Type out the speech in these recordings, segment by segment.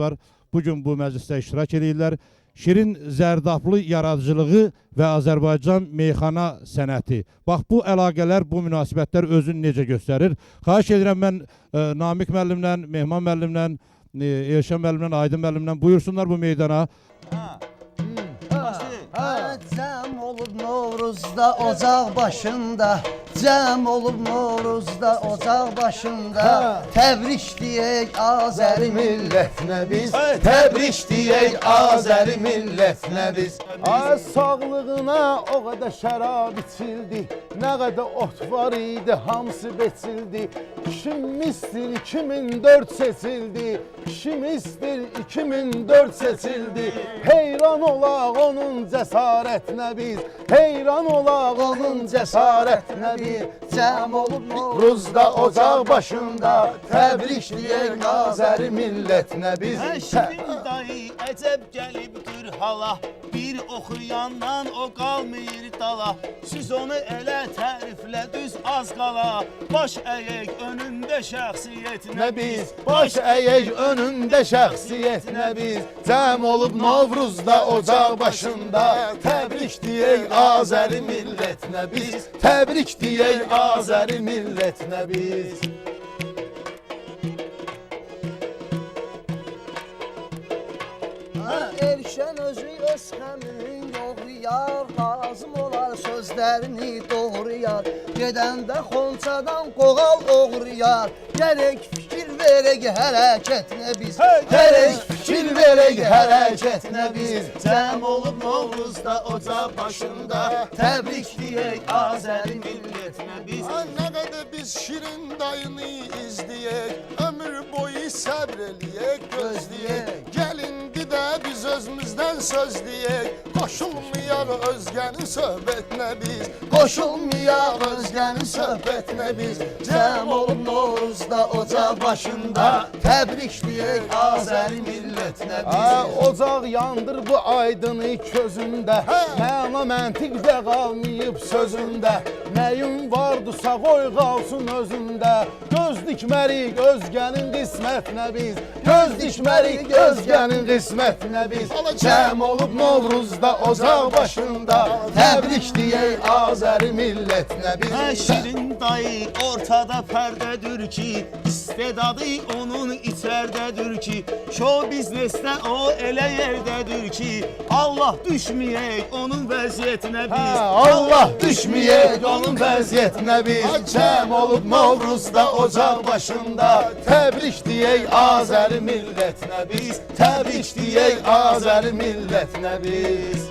var. Bugün bu məclisdə iştirak edirlər. Şirin Zərdablı yaradıcılığı və Azərbaycan meyxana sənəti. Bax, bu əlaqələr, bu münasibətlər özünü necə göstərir? Xahiş edirəm, mən Namiq müəllimlə, Mehman müəllimlə, Elşən müəllimlə, Aydın müəllimlə buyursunlar bu meydana. Cəm olub Novruzda ocaq başında, cəm olub Novruzda ocaq başında. Təbrik deyək Azəri millətinə biz, təbrik deyək Azəri millətinə biz. Ay sağlığına o qədər şərab içildi, nə qədər ot var idi, hamısı beçildi. Kişimizdir 2004 seçildi, kişimizdir 2004 seçildi. Heyran olaq onun cəsarətinə biz, heyran olaq onun cəsarətinə biz. Cəm olub Novruzda ocaq başında, təbrik deyək Azəri millətinə biz. Şirin dayı əcəb gəlibdir hala, bir oxuyandan o qalmayır dala. Siz onu elə təriflə düz az qala, baş əyək önündə şəxsiyyətinə biz, baş əyək önündə şəxsiyyətinə biz. Cəm olub Novruzda ocaq başında, təbrik deyək Azəri millətinə biz, təbrik deyək Azəri millətinə biz. Elşən özü öz xəmirin yoğruyar, lazım olar sözlərini doğruyar. Gedəndə xonçadan qoğal oğruyar, gərək fikir verək hərəkətinə biz, gərək fikir verək hərəkətinə biz. Cəm olub Novruzda ocaq başında, təbrik deyək Azəri millətinə biz. Nə qədər biz Şirin dayını izləyək, ömür boyu səbr eləyək, gözləyək. Gəlindi də biz özümüzdən söz deyək, qoşulmayaq özgənin söhbətinə biz, qoşulmayaq özgənin söhbətinə biz. Cəm olub Novruzda ocaq başında, təbrik deyək Azəri millətinə biz. Ocaq yandır bu aydını közündə, məna məntiqdə qalmayıb sözündə. Nəyin vardısa qoy qalsın özündə, göz dikmərik özgənin qismətinə biz, göz dikmərik özgənin qismətinə biz. Cəm olub Novruzda ocaq başında, təbrik deyək Azəri millətinə biz. Şirin dayı ortada pərdədir ki, istedadı onun içərdədir ki, show biznesdə o elə yerdədir ki, Allah düşməyək onun vəziyyətinə biz, Allah düşməyək onun vəziyyətinə biz. Cəm olub Novruzda ocaq başında, təbrik deyək Azəri millətinə biz, təbrik deyək Azəri millətinə biz.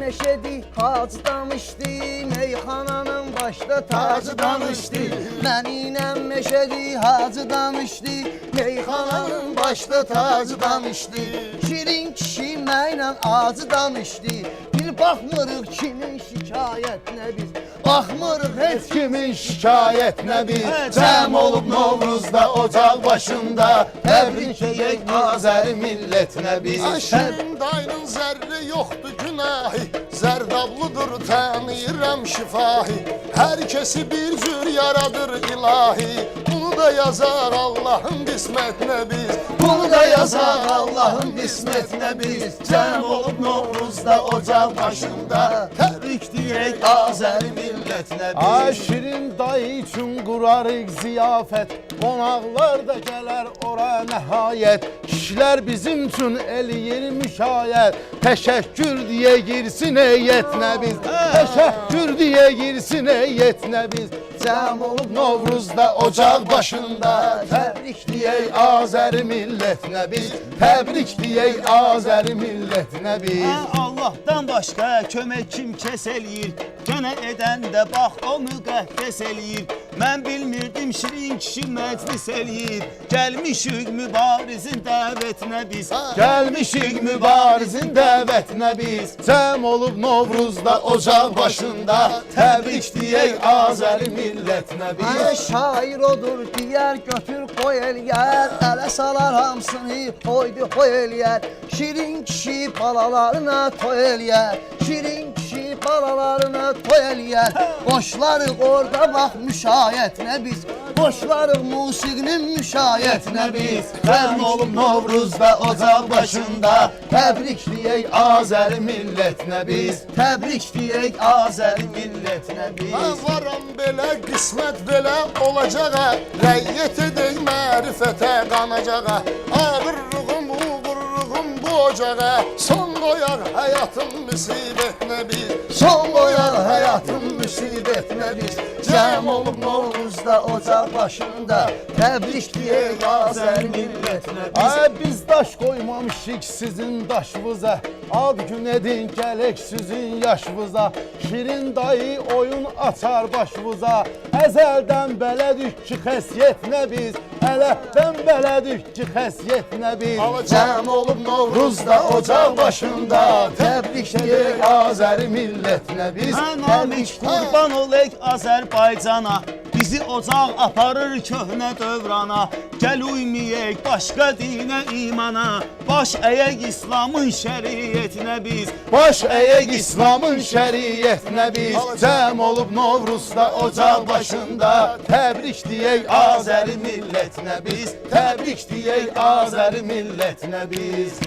Meşədi hacı danışdı, meyxananın başda tacı danışdı. Məninlə meşədi hacı danışdı, meyxananın başda tacı danışdı. Şirin kişi mənlə acı danışdı, bir baxmırıq kimin şikayətinə biz, baxmırıq heç Kimin şikayətinə biz. Cəm olub Novruzda ocaq başında, təbrik edək Azəri millətinə biz. Şirin dayının zərri yoxdur günahı, Zərdablıdır tanıyıram şifahi. Hər kəsi bir cür yaradır ilahi, bunu da yazar Allahın qismətinə biz, bunu da yazar Allahın qismətinə biz. Cəm olub Novruzda ocaq başında, təbrik deyək Azəri millətinə biz. Ay Şirin dayı üçün qurarıq ziyafət, qonaqlar da gələr ora nəhayət. Kişilər bizim üçün eləyir müşayət, təşəkkür deyə girsin heyətinə biz, təşəkkür deyə girsin heyətinə biz. Cəm olub Novruzda ocaq başında, təbrik deyək Azəri millətinə biz, təbrik deyək Azəri millətinə biz. Allahdan başqa kömək kim kəs eləyir, gənə edəndə bax o müqəddəs eləyir. Mən bilmirdim Şirin kişi məclis eləyir, gəlmişik mübarizin dəvətinə biz, Gəlmişik mübarizin dəvətinə biz. Cəm olub Novruzda ocaq başında, təbrik deyək Azəri millətinə biz. şair odur deyər, götür qoy eləyər, ələ salar hamısını toydu toy eləyər. Şirin kişi balalarına toy eləyər, şirin kişi balalarına toy eləyər. Qoşlarıq orada bax müşayiətinə biz. Qoşlarıq musiqinin müşayiətinə biz. Fərq olub Novruzda ocaq başında, təbrikləyək Azəri millətinə biz. Təbrikləyək Azəri millətinə biz. Mən varam belə, qismət belə olacağa, rəyyət edək mərifətə qanacağa. Ağırlığım, uğurluğum bu ocağa, son qoyar həyatın müsibətinə biz. Son qoyar həyatın müsibətinə biz. Cəm olub Novruzda ocaq başında, təbrikləyək Azəri millətinə biz. Biz daş qoymamışıq sizin daşınıza, ad gün edin gələk sizin yaşınıza. Şirin dayı oyun açar başınıza, əzəldən belədik ki xəsiyyətinə biz. Ələtdən belədik ki xəsiyyətinə biz. Cəm olub Novruzda ocaq başında, təbrikləyək Azəri millətinə biz. Namik qurban olək Azərbaycana, bizi ocaq aparır köhnə dövrana. Gəl uyməyək başqa dinə imana, baş əyək İslamın şəriətinə biz. Baş əyək İslamın şəriətinə biz. Cəm olub Novruzda ocaq başında, təbrikləyək Azəri millətinə biz. Təbrikləyək Azəri millətinə biz.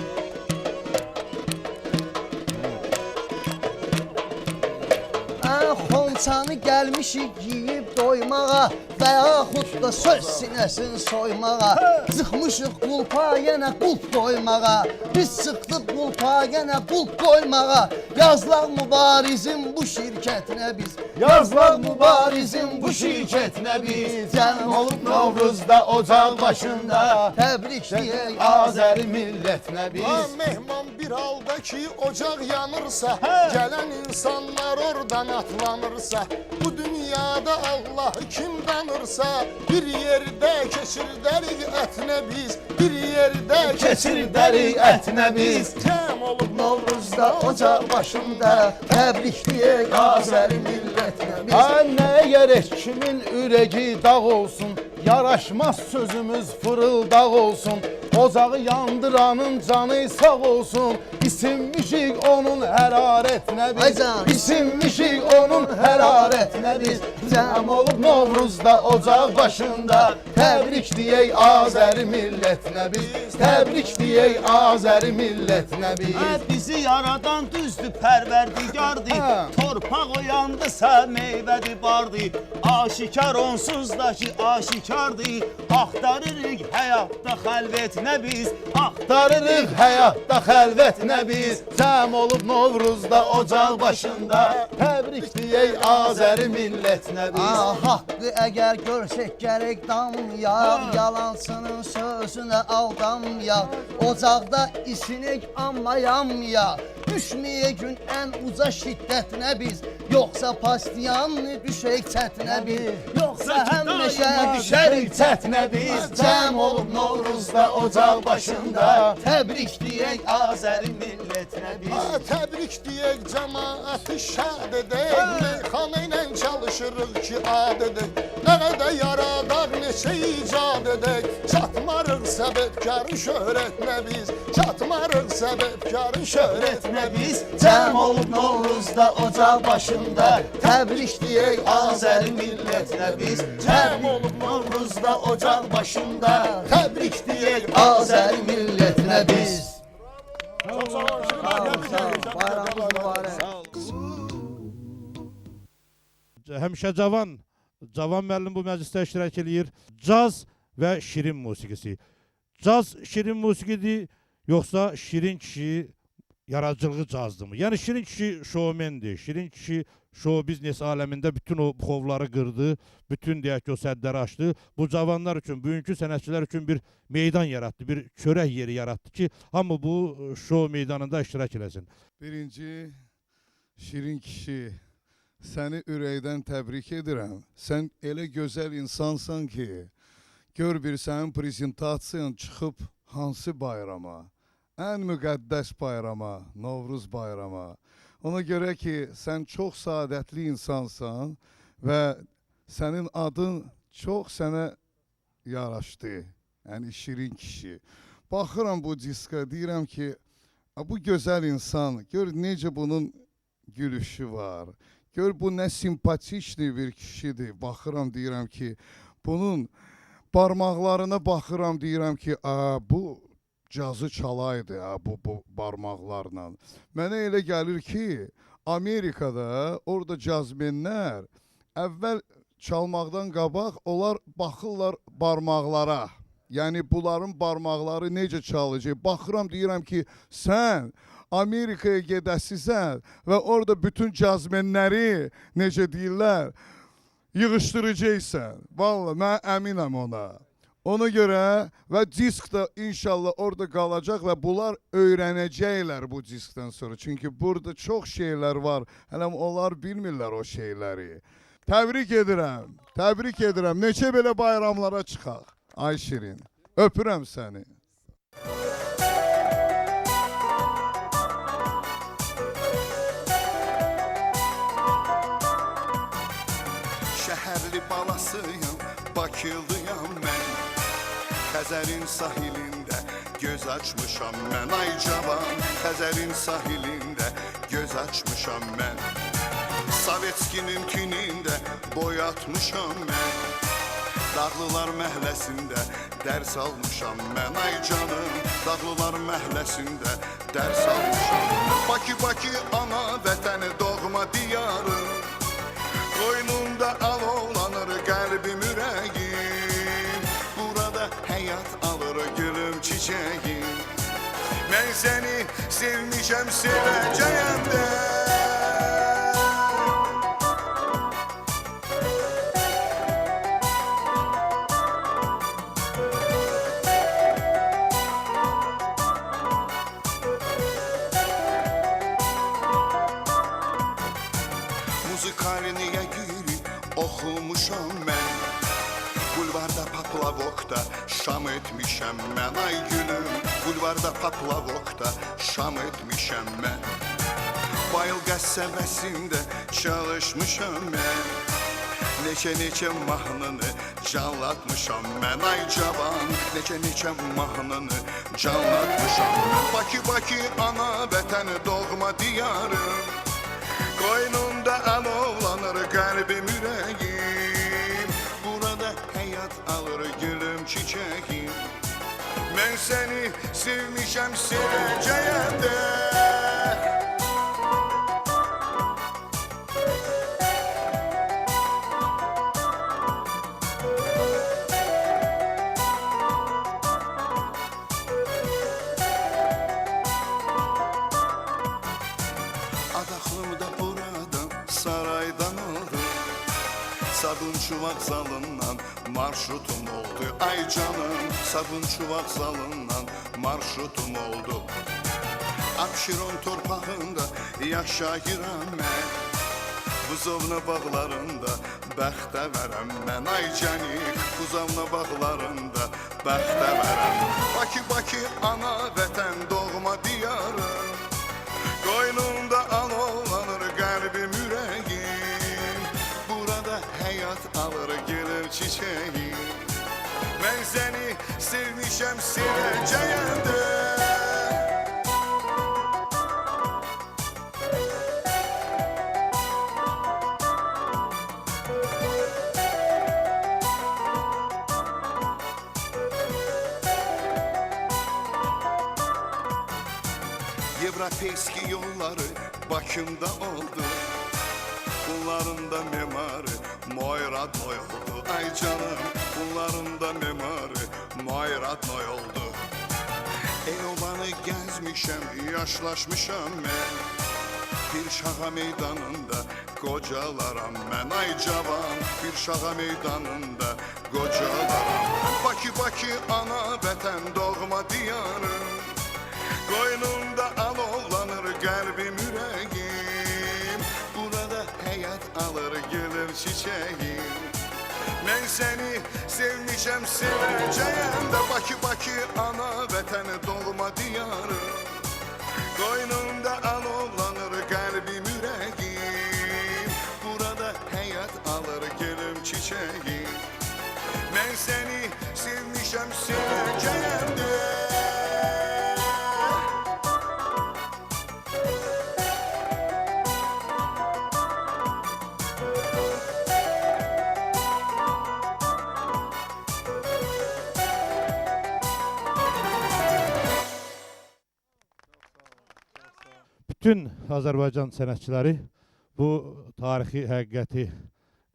Xonçanı gəlmişik yiyib doymağa və yaxud da söz sinəsini soymağa. Çıxmışıq qulpa yenə qulp qoymağa, biz çıxdıq qulpa yenə qulp qoymağa. Yazlaq mübarizin bu şirkətinə biz, Yazlaq mübarizin bu şirkətinə biz. Cəm olub Novruzda ocaq başında, təbrikləyək Azəri millətinə biz. Mehman bir halda ki ocaq yanırsa, gələn insanlar oradan atlanırsa, bu dünyada Allah kim danırsa, bir yerdə keçirdərik ətinə biz, bir yerdə keçirdərik ətinə biz. Cəm olub Novruzda ocaq başında, təbrikləyək Azəri millətinə biz. Nəyə gərək kimin ürəyi dağ olsun, yaraşmaz sözümüz fırıldaq olsun. Ocağı yandıranın canı sağ olsun, isinmişik onun hərarətinə biz. İsinmişik onun hərarətinə biz. Cəm olub Novruzda ocaq başında, təbrikləyək Azəri millətinə biz. Təbrikləyək Azəri millətinə biz. Bizi yaradan düzdür pərverdigardır, torpaq oyandısa meyvədir bardır. Aşikar onsuz da ki aşikardır, axtarırıq həyatda xəlvətinə biz. Axtarırıq həyatda xəlvətinə biz. Cəm olub Novruzda ocaq başında, təbrikləyək Azəri millətinə biz. Haqqı əgər görsək gərək damyaq, yalansının sözünə aldanmayaq. Ocaqda isinik amma yanmayaq, düşməyək gün ən uca şiddətinə biz. Yoxsa pastiyanlı düşək çətinə biz, yoxsa həmişə düşərik çətinə biz. Cəm olub Novruzda ocaq başında, təbrikləyək Azəri millətinə biz. Təbrik deyək cəmaəti şad edək, meyxana ilə çalışırıq ki ad edək. Nə qədər yaradaq neçə icad edək, çatmarıq səbəbkarın şöhrətinə biz. Çatmarıq səbəbkarın şöhrətinə biz. Cəm olub Novruzda ocaq başında, təbrikləyək Azəri millətinə biz. Cəm olub Novruzda ocaq başında, Təbrik deyək Azəri millətinə biz. Bayramınız mübarək. Həmişə Cavan müəllim bu məclisdə iştirak eləyir. Caz və şirin musiqisi. Caz şirin musiqidir, yoxsa şirin kişi yaradıcılığı cazdırmı? Yəni şirin kişi şoumendir, şirin kişi show biznes aləmində bütün o xovları qırdı, bütün deyək ki o səddləri açdı. Bu cavanlar üçün, bugünkü sənətçilər üçün bir meydan yaratdı, bir çörək yeri yaratdı ki, hamı bu show meydanında iştirak eləsin. Birinci, şirin kişi, səni ürəkdən təbrik edirəm. Sən elə gözəl insansan ki, gör bir sənin prezentasiyan çıxıb hansı bayrama? Ən müqəddəs bayrama, Novruz bayrama. Ona görə ki, sən çox saadətli insansan və sənin adın çox sənə yaraşdı. Yəni şirin kişi. Baxıram bu diska, deyirəm ki, bu gözəl insan, gör necə bunun gülüşü var. Gör bu nə simpatikli bir kişidir. Baxıram deyirəm ki, bunun barmaqlarına baxıram deyirəm ki, bu cazı çalaydı bu barmaqlarla. Mənə elə gəlir ki, Amerikada orada cazmenlər əvvəl çalmaqdan qabaq onlar baxırlar barmaqlara. Yəni bunların barmaqları necə çalacaq? Baxıram deyirəm ki, sən Amerikaya gedəsisən və orada bütün cazmenləri necə deyirlər yığışdıracaqsan. Vallahi mən əminəm ona. Ona görə və disk da inşallah orada qalacaq və bunlar öyrənəcəklər bu diskdən sonra. Çünki burada çox şeylər var. Hələ onlar bilmirlər o şeyləri. Təbrik edirəm. Təbrik edirəm. Neçə belə bayramlara çıxaq. Ay Şirin. Öpürəm səni. Şəhərli balasıyam, Bakılıyam mən. Xəzərin sahilində göz açmışam mən. Ay cavan, Xəzərin sahilində göz açmışam mən. Sovetskinin tinində boy atmışam mən. Dağlılar məhləsində dərs almışam mən. Ay canım, Dağlılar məhləsində dərs almışam. Bakı, Bakı, ana vətəni, doğma diyarım. Qoynunda alovlanır qəlbim, ürəyim. Burada həyat alır gülüm, çiçəyim. Mən səni sevmişəm, sevəcəyəm də. Muzikaliniyə girib oxumuşam mən. Bulvarda Paplavokda şam etmişəm mən. Ay gülüm, bulvarda Paplavokda şam etmişəm mən. Bayıl qəssəbəsində çalışmışam mən. Neçə mahnını canlatmışam mən. Ay cavan, neçə mahnını canlatmışam mən. Bakı, Bakı, ana vətəni, doğma diyarım. Qoynunda alovlanır qəlbim, ürəyim. Burada həyat alır gülüm, çiçəyim. Mən səni sevmişəm, sevəcəyəm də. Adaxlımda buradan, saraydan oldu. Sabunçu vağzalından marşrutum oldu. Ay canım, Sabunçu vağzalından marşrutum oldu. Abşeron torpağında yaşayıram mən. Buzovna bağlarında bəxtəvərəm mən. Ay canik, Buzovna bağlarında bəxtəvərəm. Bakı, Bakı, ana vətən, doğma diyarım. Qoynunda alovlanır qəlbim, ürəyim. Burada həyat alır gülüm, çiçəyim. Mən səni sevmişəm, sevəcəyəm də. Европейski yolları Bakımda oldu. Bunların da memarı Moyradnoy oldu. Ay canım, bunların da memarı Moyradnoy oldu. Elovanı gəzmişəm, yaşlaşmışam mən. Pirşağa meydanında qocalaram mən. Ay cavan, Pirşağa meydanında qocalaram. Bakı, Bakı, ana vətən, doğma diyarım. Qoynunda alovlanır qəlbim, ürəyim. Burada həyat alır gülüm, çiçəyim. Mən səni sevmişəm, sevəcəyəm də. Bakı, Bakı, ana vətəni, doğma diyarım. Qoynunda alovlanır qəlbim, ürəyim. Burada həyat alır gülüm, çiçəyim. Mən səni sevmişəm, sevəcəyəm də. bütün Azərbaycan sənətçiləri bu tarixi həqiqəti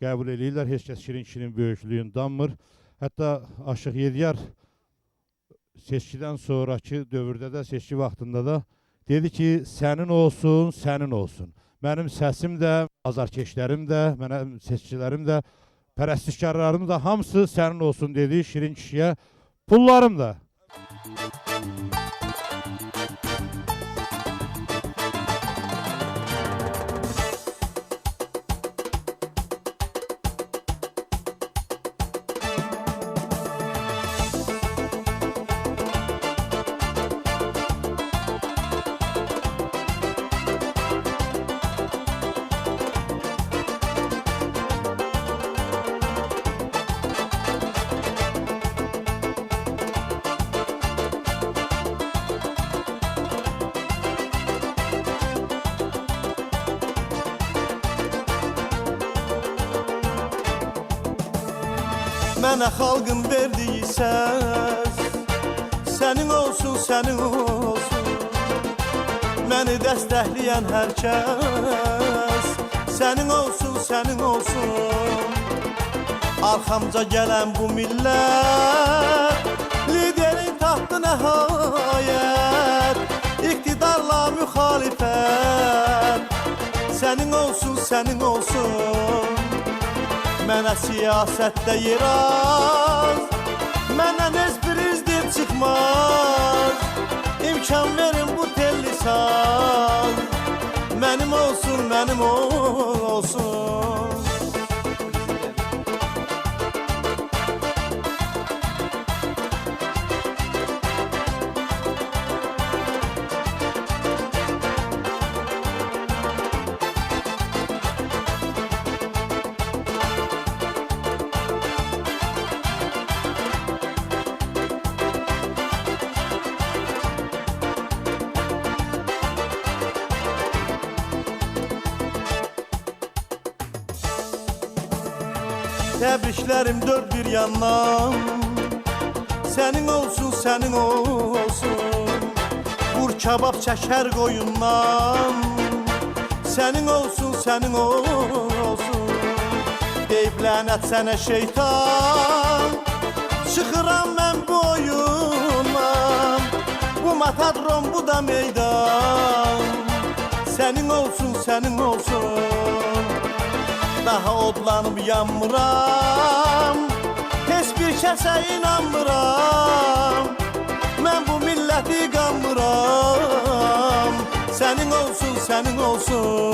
qəbul edirlər. Heç kəs Şirin kişinin böyüklüyünü danmır. Hətta Aşıq Yediyar seçkidən sonraki dövrdə də, seçki vaxtında da dedi ki, sənin olsun, sənin olsun. Mənim səsim də, azarkeşlərim də, mənim seçkilərim də, pərəstişkarlarım da hamısı sənin olsun dedi Şirin kişiyə. Pullarım da. Mənə xalqın verdiyi səs sənin olsun, sənin olsun. Məni dəstəkləyən hər kəs sənin olsun, sənin olsun. Arxamca gələn bu millət liderin taxtı nəhayət, iqtidarla müxalifət sənin olsun, sənin olsun. Mənə siyasətdə yer az, məndən heç bir izdir çıxmaz. İmkan verin bu telli saz, mənim olsun, mənim olsun. Təbriklərim dörd bir yandan sənin olsun, sənin olsun. Vur kabab çəkər qoyundan sənin olsun, sənin olsun. Deyib lənət sənə şeytan, çıxıram mən bu oyundan. Bu matadrom, bu da meydan sənin olsun, sənin olsun. Daha odlanıb yanmıram, heç bir kəsə inanmıram. Mən bu milləti qanmıram, sənin olsun, sənin olsun.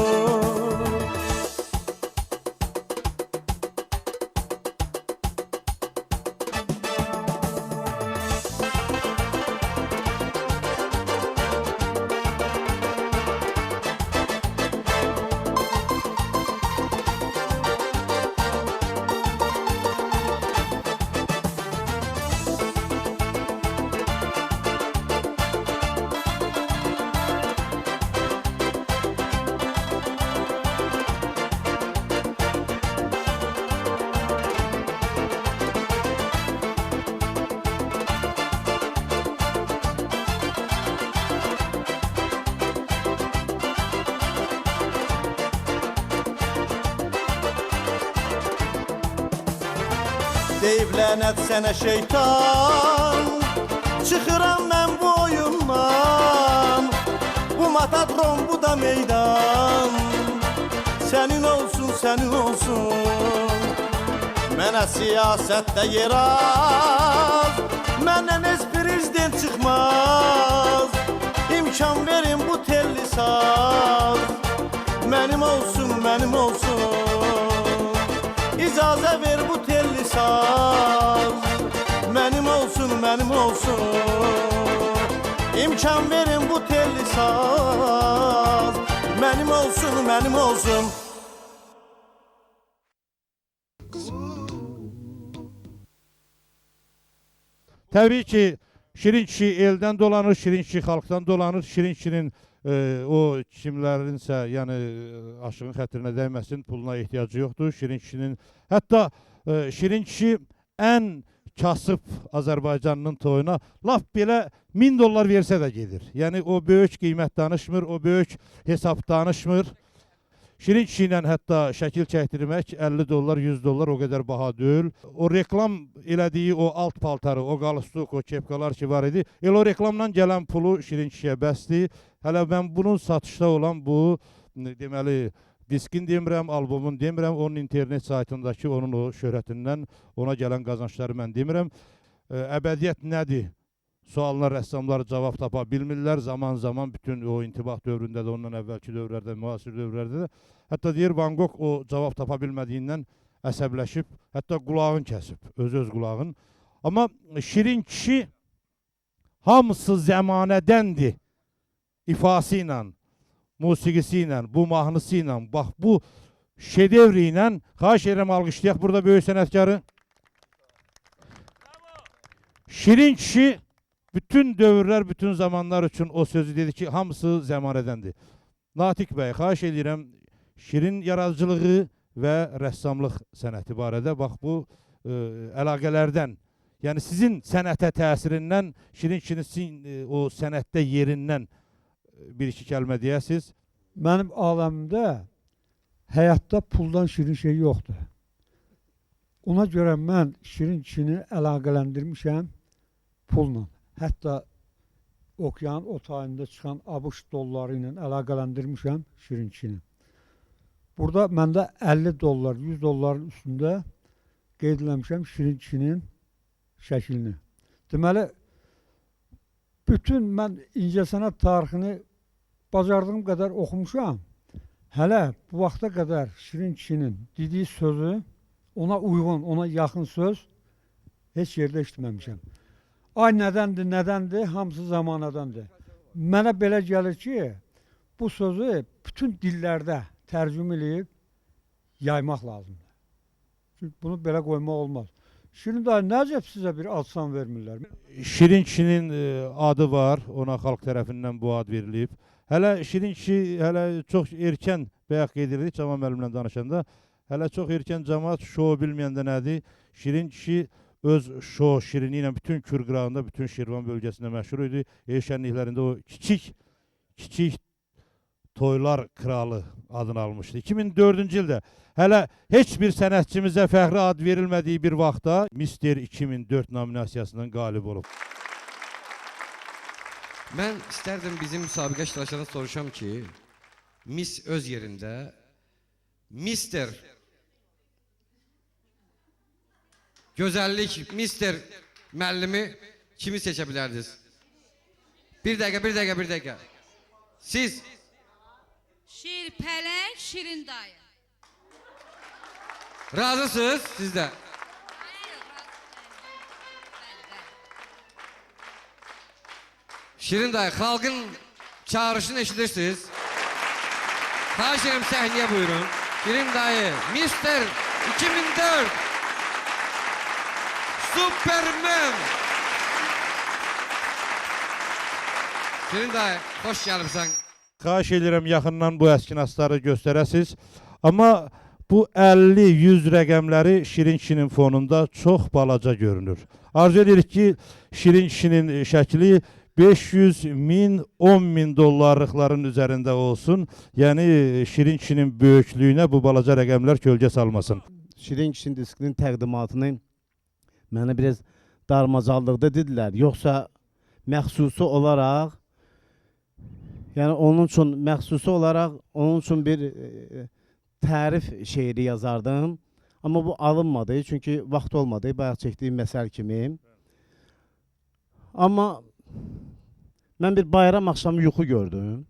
Deyib lənət sənə şeytan, çıxıram mən bu oyundan. Bu matadrom, bu da meydan sənin olsun, sənin olsun. Mənə siyasətdə yer az, məndən heç bir izdən çıxmaz. İmkan verin bu telli saz, mənim olsun, mənim olsun. İcazə ver bu telli saz, mənim olsun, mənim olsun. İmkan verin bu telli saz, mənim olsun, mənim olsun. Təbii ki, Şirin kişi eldən dolanır, Şirin kişi xalqdan dolanır. Şirin kişinin o kimlərinsə, yəni aşığın xətrinə dəyməsin, puluna ehtiyacı yoxdur. Şirin kişinin, hətta Şirin kişi ən kasıb Azərbaycanın toyuna laf belə 1000 dollar versə də gedir. Yəni o böyük qiymət danışmır, o böyük hesab danışmır. Şirin kişi ilə hətta şəkil çəkdirmək 50 dollar, 100 dollar o qədər baha deyil. O reklam elədiyi o alt paltarı, o qalstuk, o kepkalar ki var idi, elə o reklamdan gələn pulu Şirin kişiyə bəsdir. Hələ mən bunun satışda olan bu deməli diskin demirəm, albomun demirəm, onun internet saytındakı onun o şöhrətindən ona gələn qazançları mən demirəm. Əbədiyyət nədir? Sualına rəssamlar cavab tapa bilmirlər. Zaman bütün o intibah dövründə də, ondan əvvəlki dövrlərdə, müasir dövrlərdə də. Hətta deyir Van Gogh o cavab tapa bilmədiyindən əsəbləşib, hətta qulağını kəsib, öz qulağın. Amma Şirin kişi hamısı zəmanədəndir ifası ilə, musiqisi ilə, bu mahnısı ilə, bax bu şedevri ilə. Xahiş edirəm alqışlayaq burada böyük sənətkarı. Şirin kişi bütün dövrlər, bütün zamanlar üçün o sözü dedi ki, hamısı zəmanədəndir. Natiq bəy, xahiş edirəm Şirin yaradıcılığı və rəssamlıq sənəti barədə bax bu əlaqələrdən, yəni sizin sənətə təsirindən, Şirin kişinin o sənətdə yerindən bir-iki kəlmə deyəsiz. Mənim aləmimdə həyatda puldan şirin şey yoxdur. Ona görə mən Şirin kişini əlaqələndirmişəm pulla. Hətta okeanın o tayında çıxan ABŞ dolları ilə əlaqələndirmişəm Şirin kişini. Burada məndə 50 dollar, 100 dolların üstündə qeyd eləmişəm Şirin kişinin şəklini. Deməli, bütün mən incəsənət tarixini bacardığım qədər oxumuşam. Hələ bu vaxta qədər Şirin kişinin dediyi sözü, ona uyğun, ona yaxın söz heç yerdə eşitməmişəm. Ay nədəndir, hamısı zamanədandır. Mənə belə gəlir ki, bu sözü bütün dillərdə tərcümə edib yaymaq lazımdır. Çünki bunu belə qoymaq olmaz. Şirin dayı, nəcəb sizə bir adsan vermirlər? Şirin kişinin adı var, ona xalq tərəfindən bu ad verilib. Hələ Şirin kişi hələ çox erkən bayaq qeyd edildik, Cavan müəllimlə danışanda, hələ çox erkən cəmaət şou bilməyəndə nədir? Şirin kişi öz şou şirini ilə bütün Kür qırağında, bütün Şirvan bölgəsində məşhur idi. El şənliklərində o kiçik toylar kralı adını almışdı. 2004-cü ildə hələ heç bir sənətçimizə fəxri ad verilmədiyi bir vaxtda Mister 2004 nominasiyasından qalib olub. Mən istərdim bizim müsabiqə iştirakçılarına soruşam ki, Miss öz yerində, Mister gözəllik, Mister müəllimi kimi seçə bilərdiniz? Bir dəqiqə. Siz? Şir Pələng, Şirin dayı. Razısınız siz də? Şirin dayı, xalqın çağrışını eşidirsiniz. Xahiş edirəm səhnəyə buyurun. Şirin dayı, Mister 2004 Superman. Şirin dayı, xoş gəlibsən. Xahiş edirəm yaxından bu əskinasları göstərəsiz. Amma bu 50-100 rəqəmləri Şirin kişinin fonunda çox balaca görünür. Arzu edirik ki, Şirin kişinin şəkli 500 min, 10 min dollarlıqların üzərində olsun. Yəni Şirin kişinin böyüklüyünə bu balaca rəqəmlər kölgə salmasın. Şirin kişinin diskinin təqdimatını mənə biraz darmacallıqda dedilər. Yoxsa məxsusi olaraq, yəni onun üçün bir tərif şeiri yazardım. Amma bu alınmadı, çünki vaxt olmadı, bayaq çəkdiyim məsəl kimi. Amma mən bir bayram axşamı yuxu gördüm.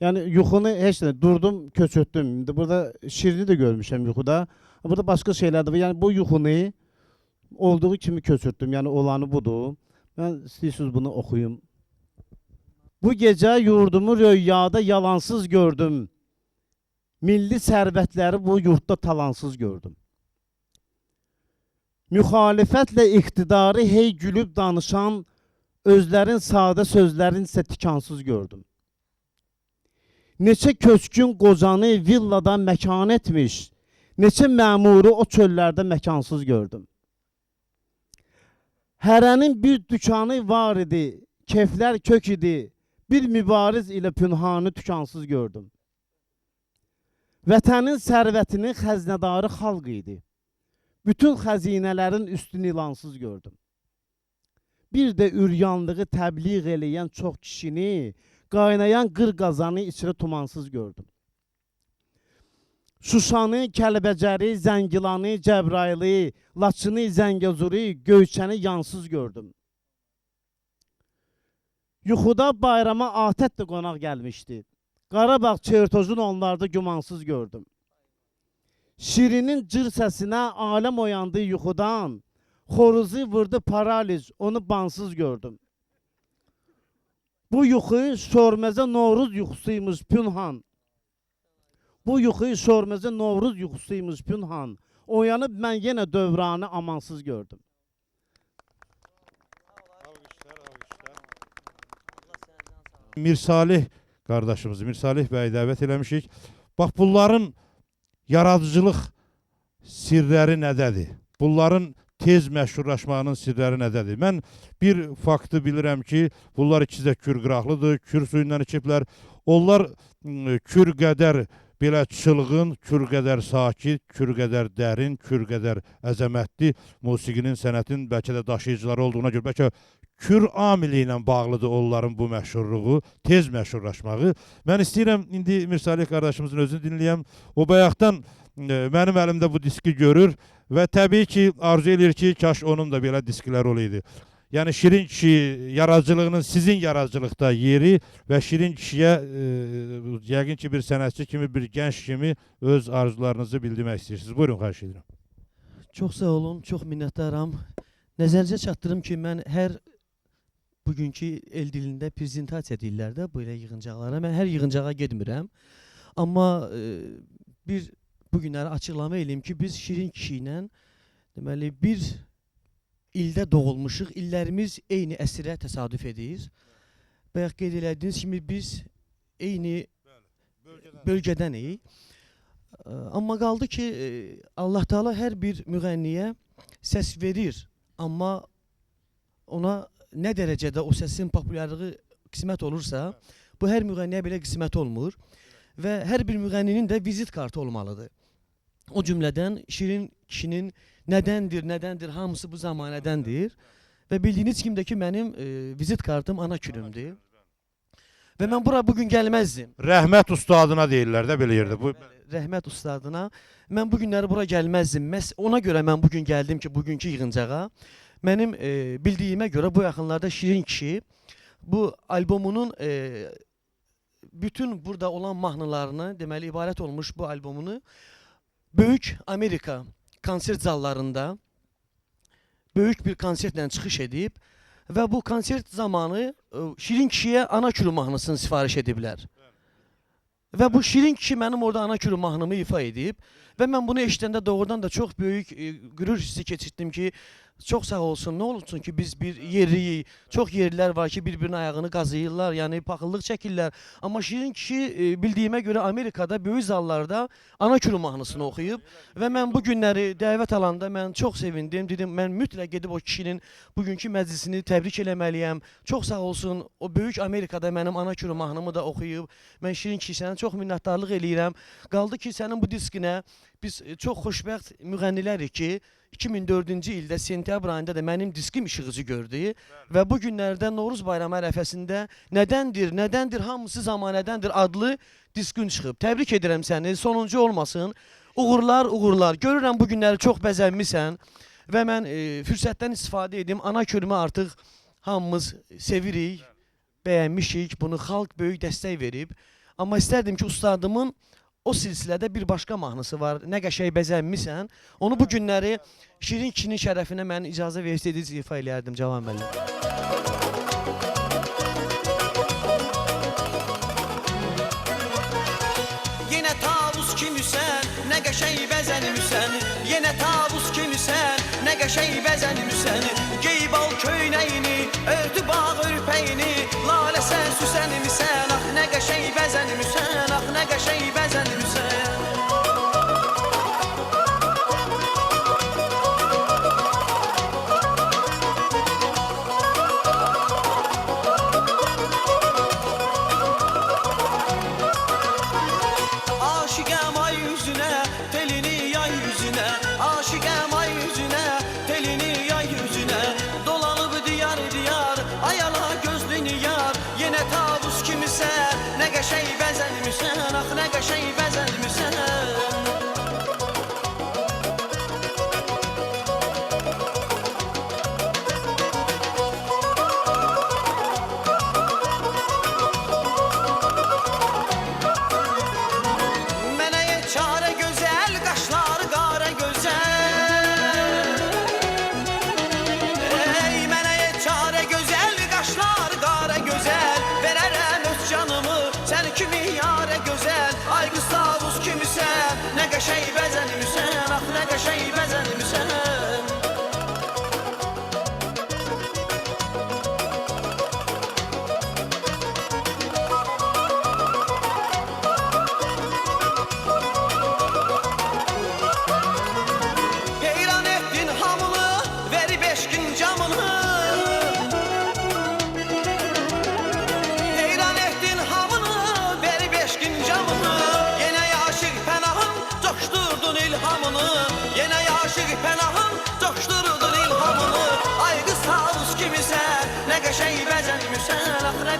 Yəni yuxunu heç nə, durdum, köçötdüm. Burada Şirini də görmüşəm yuxuda. Burada başqa şeylər də var. Yəni bu yuxunu olduğu kimi köçötdüm. Yəni olanı budur. Mən istəyirsiniz bunu oxuyum. Bu gecə yurdumu rüyada yalansız gördüm. Milli sərvətləri bu yurtda talansız gördüm. Müxalifətlə iqtidarı hey gülüb danışan, özlərin sadə sözlərin isə tikansız gördüm. Neçə köçkün qocanı villadan məkan etmiş, neçə məmuru o çöllərdə məkansız gördüm. Hərənin bir dükanı var idi, keflər kök idi. Bir mübariz ilə pünhanı tükansız gördüm. Vətənin sərvətinin xəzinədarı xalq idi. Bütün xəzinələrin üstünü ilansız gördüm. Bir də üryanlığı təbliğ eləyən çox kişini, qaynayan qır qazanı içrə tumansız gördüm. Şuşanı, Kəlbəcəri, Zəngilanı, Cəbrayılı, Laçını, Zəngəzuri, Göyçəni yansız gördüm. Yuxuda bayrama atət də qonaq gəlmişdi. Qarabağ çertozunu onlarda gümansız gördüm. Şirinin cır səsinə aləm oyandı yuxudan, xoruzu vurdu paraliz, onu bansız gördüm. Bu yuxu Şorməzə Novruz yuxusuymuş Pünhan. Bu yuxu Şorməzə Novruz yuxusuymuş Pünhan. Oyanıb mən yenə dövranı amansız gördüm. Mirsalih qardaşımızı, Mirsalih bəyi dəvət eləmişik. Bax, bunların yaradıcılıq sirləri nədədir? Bunların tez məşhurlaşmağının sirləri nədədir? Mən bir faktı bilirəm ki, bunlar ikisi də kür qıraqlıdır, kür suyundan içiblər. Onlar kür qədər belə çılğın, kür qədər sakit, kür qədər dərin, kür qədər əzəmətli musiqinin, sənətin bəlkə də daşıyıcıları olduğuna görə, bəlkə kür amili ilə bağlıdır onların bu məşhurluğu, tez məşhurlaşmağı. Mən istəyirəm, indi Mirsalih qardaşımızın özünü dinləyəm. O bayaqdan mənim əlimdə bu diski görür və təbii ki, arzu edir ki, kaş onun da belə disklər olaydı. Yəni Şirin kişi yaradıcılığının sizin yaradıcılıqda yeri və Şirin kişiyə yəqin ki, bir sənətçi kimi, bir gənc kimi öz arzularınızı bildirmək istəyirsiniz. Buyurun, xahiş edirəm. Çox sağ olun, çox minnətdaram. Nəzərinizə çatdırım ki, mən hər bugünkü el dilində prezentasiya deyirlər də belə yığıncaqlara. Mən hər yığıncağa getmirəm. Amma bir bugünləri açıqlama eləyim ki, biz Şirin kişi ilə deməli bir ildə doğulmuşuq. İllərimiz eyni əsrə təsadüf edir. Bayaq qeyd elədiyiniz kimi biz eyni bölgədənik. Amma qaldı ki, Allah Teala hər bir müğənniyə səs verir. Amma ona nə dərəcədə o səsin populyarlığı qismət olursa, bu hər müğənniyə belə qismət olmur. Və hər bir müğənninin də vizit kartı olmalıdır. O cümlədən Şirin kişinin nədəndir, hamısı bu zamanədəndir. Və bildiyiniz kimi də ki, mənim vizit kartım ana külümdür. Və mən bura bugün gəlməzdim. Rəhmət ustadına deyirlər də belə yerdə. Rəhmət ustadına. Mən bu günləri bura gəlməzdim. Ona görə mən bugün gəldim ki, bugünkü yığıncağa. Mənim bildiyimə görə bu yaxınlarda Şirin kişi bu albomunun bütün burada olan mahnılarını, deməli ibarət olmuş bu albomunu Böyük Amerika konsert zallarında böyük bir konsertlə çıxış edib və bu konsert zamanı Şirin kişiyə ana külü mahnısını sifariş ediblər. Və bu Şirin kişi mənim orada ana külü mahnımı ifa edib və mən bunu eşidəndə doğrudan da çox böyük qürur hissi keçirtdim ki, çox sağ olsun, nə olsun ki biz bir yerliyik, çox yerlilər var ki bir-birinin ayağını qazıyırlar, yəni paxıllıq çəkirlər. Amma Şirin kişi bildiyimə görə Amerikada böyük zallarda ana külü mahnısını oxuyub və mən bu günləri dəvət alanda mən çox sevindim. Dedim, mən mütləq gedib o kişinin bugünkü məclisini təbrik eləməliyəm. Çox sağ olsun, o böyük Amerikada mənim ana külü mahnımı da oxuyub. Mən Şirin kişi sənə çox minnətdarlıq eləyirəm. Qaldı ki, sənin bu diskinə biz çox xoşbəxt müğənnilərik ki, 2004-cü ildə sentyabr ayında da mənim diskim işıqıcı gördü və bu günlərdə Novruz bayramı ərəfəsində nədəndir, hamısı zamanədəndir adlı diskin çıxıb. Təbrik edirəm səni, sonuncu olmasın. Uğurlar. Görürəm bu günləri çox bəzənmisən və mən fürsətdən istifadə edim. Ana külümü artıq hamımız sevirik, bəyənmişik, bunu xalq böyük dəstək verib. Amma istərdim ki, ustadımın o silsilədə bir başqa mahnısı var. Nə qəşəng bəzənmisən. Onu bu günləri Şirin kişinin şərəfinə mən icazə versəydiniz ifa eləyərdim Cavan müəllim. Yenə tavus kimisən, nə qəşəng bəzənmisən. Yenə tavus kimisən, nə qəşəng bəzənmisən. Geyib al köynəyini, örtü bağ örpəyini. Lalə sən süsənmisən, ax nə qəşəng bəzənmisən, ax nə qəşəng bəzənmisən.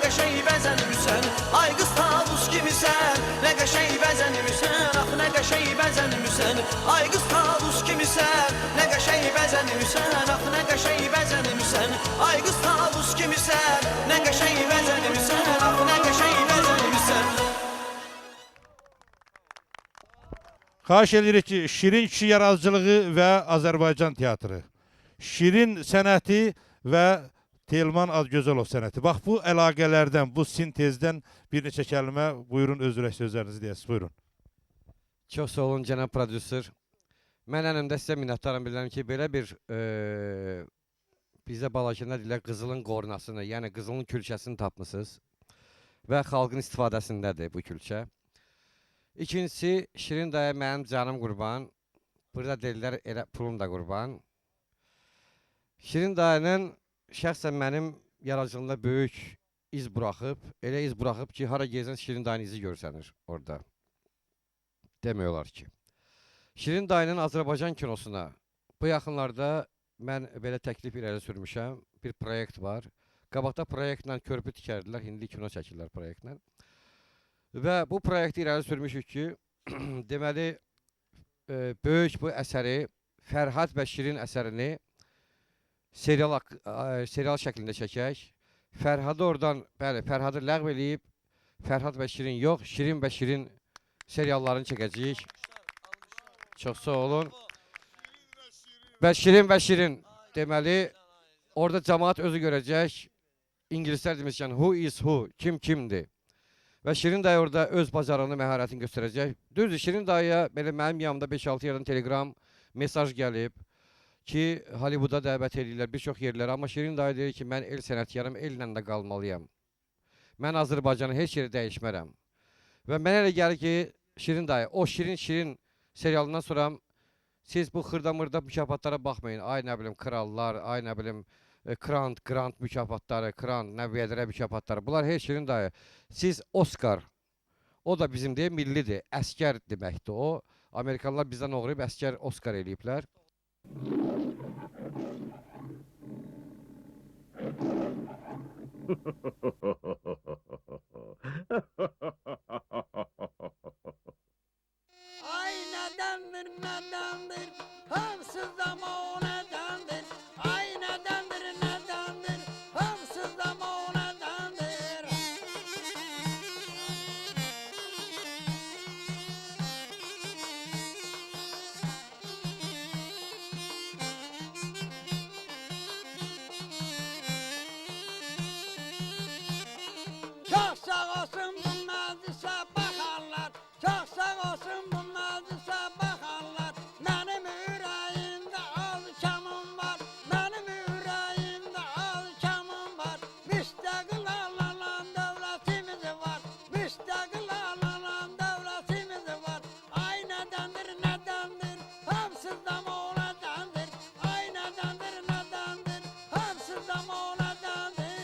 qəşəng bəzənmisən. Ay qız tavus kimisən, nə qəşəng bəzənmisən. Ax nə qəşəng bəzənmisən. Ay qız tavus kimisən, nə qəşəng bəzənmisən. Ax nə qəşəng bəzənmisən. Ay qız tavus kimisən, nə qəşəng bəzənmisən. Ax nə qəşəng bəzənmisən. Xahiş edirik ki, Şirin kişi yaradıcılığı və Azərbaycan teatrı, Şirin sənəti və Telman Adgözəlov sənəti. Bax, bu əlaqələrdən, bu sintezdən bir neçə kəlmə buyurun, öz ürək sözlərinizi deyəsiniz. Buyurun. Çox sağ olun, cənab prodüser. Mən ənimdə sizə minnətdarım bilirəm ki, belə bir bizdə Balakəndə deyirlər qızılın qornasını, yəni qızılın külçəsini tapmısınız və xalqın istifadəsindədir bu külçə. İkincisi, Şirin dayı mənim canım qurban, burada deyirlər elə pulum da qurban. Şirin dayının şəxsən mənim yaradıcılığımda böyük iz buraxıb, elə iz buraxıb ki, hara gezən Şirin dayının izi görsənir orada. Demək olar ki. Şirin dayının Azərbaycan kinosuna bu yaxınlarda mən belə təklif irəli sürmüşəm, bir proyekt var. Qabaqda proyektlə körpü tikərdilər, indi kino çəkirlər proyektlə. Və bu proyekti irəli sürmüşük ki, deməli, böyük bu əsəri, Fərhad və Şirin əsərini serial şəklində çəkək. Fərhadı oradan, bəli, Fərhadı ləğv eləyib, Fərhad və Şirin yox, Şirin və Şirin seriallarını çəkəcəyik. Çox sağ olun. Və Şirin, deməli, orada cəmaat özü görəcək. İngilislər demişkən, who is who, kim kimdir. Və Şirin dayı orada öz bacarığını, məharətini göstərəcək. Düzdür, Şirin dayıya belə mənim yanımda 5-6 yerdən telegram, mesaj gəlib ki, Hollywood'a dəvət edirlər bir çox yerlərə. Amma Şirin dayı deyir ki, mən el sənətkarım, ellə də qalmalıyam. Mən Azərbaycanı heç yeri dəyişmərəm. Və mənə elə gəlir ki, Şirin dayı, o Şirin serialından sonra siz bu xırda-mırda mükafatlara baxmayın. Ay nə bilim, krallar, ay nə bilim, Grant mükafatları, nə vedrə mükafatları. Bunlar heç Şirin dayı. Siz Oscar, o da bizim deyə millidir, əskər deməkdir o. Amerikanlar bizdən oğrayıb əskər Oscar eləyiblər. Ay nədəndir, nədəndir, hamsız ama o nədəndir. Ay nədəndir, nədəndir, hamsız ama o nədəndir. Çox sağ olsun bu məclisə baxarlar, çox sağ olsun bu məclisə baxarlar. Mənim ürəyimdə alkamım var, mənim ürəyimdə alkamım var. Müstəqil alanan dövlətimiz var, müstəqil alanan dövlətimiz var. Ay nədəndir, nədəndir, hamsız da o nədəndir. Ay nədəndir, nədəndir, hamsız da o nədəndir.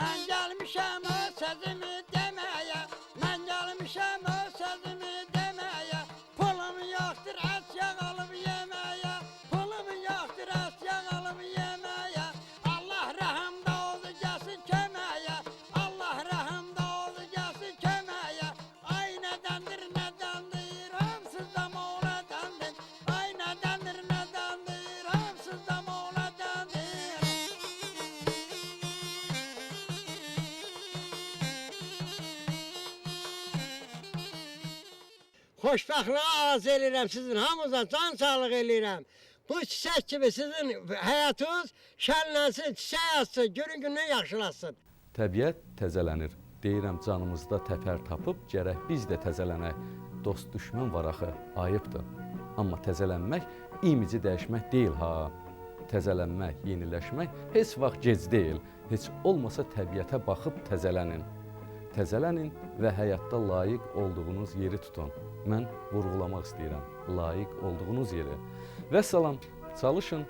Mən gəlmişəm öz sözümü deməyə, mən gəlmişəm öz sözümü deməyə. Pulum yoxdur əşya alıb yeməyə, pulum yoxdur əşya alıb yeməyə. Allah rəhmdə oldu gəlsin köməyə, Allah rəhmdə oldu gəlsin köməyə. Ay nədəndir, nədəndir, hamsız da o nədəndir. Ay nədəndir, nədəndir, hamsız da o nədəndir. Xoşbəxtliyə arz eləyirəm sizin hamınıza, can sağlıq eləyirəm. Bu çiçək kimi sizin həyatınız şənlənsin, çiçək açsın, günü yaxşılasın. Təbiət təzələnir. Deyirəm canımızda təfər tapıb, gərək biz də təzələnək. Dost düşmən var axı, ayıbdır. Amma təzələnmək imici dəyişmək deyil ha. Təzələnmək, yeniləşmək heç vaxt gec deyil. Heç olmasa təbiətə baxıb təzələnin. Təzələnin və həyatda layiq olduğunuz yeri tutun. Mən vurğulamaq istəyirəm, layiq olduğunuz yeri. Vəssalam, çalışın,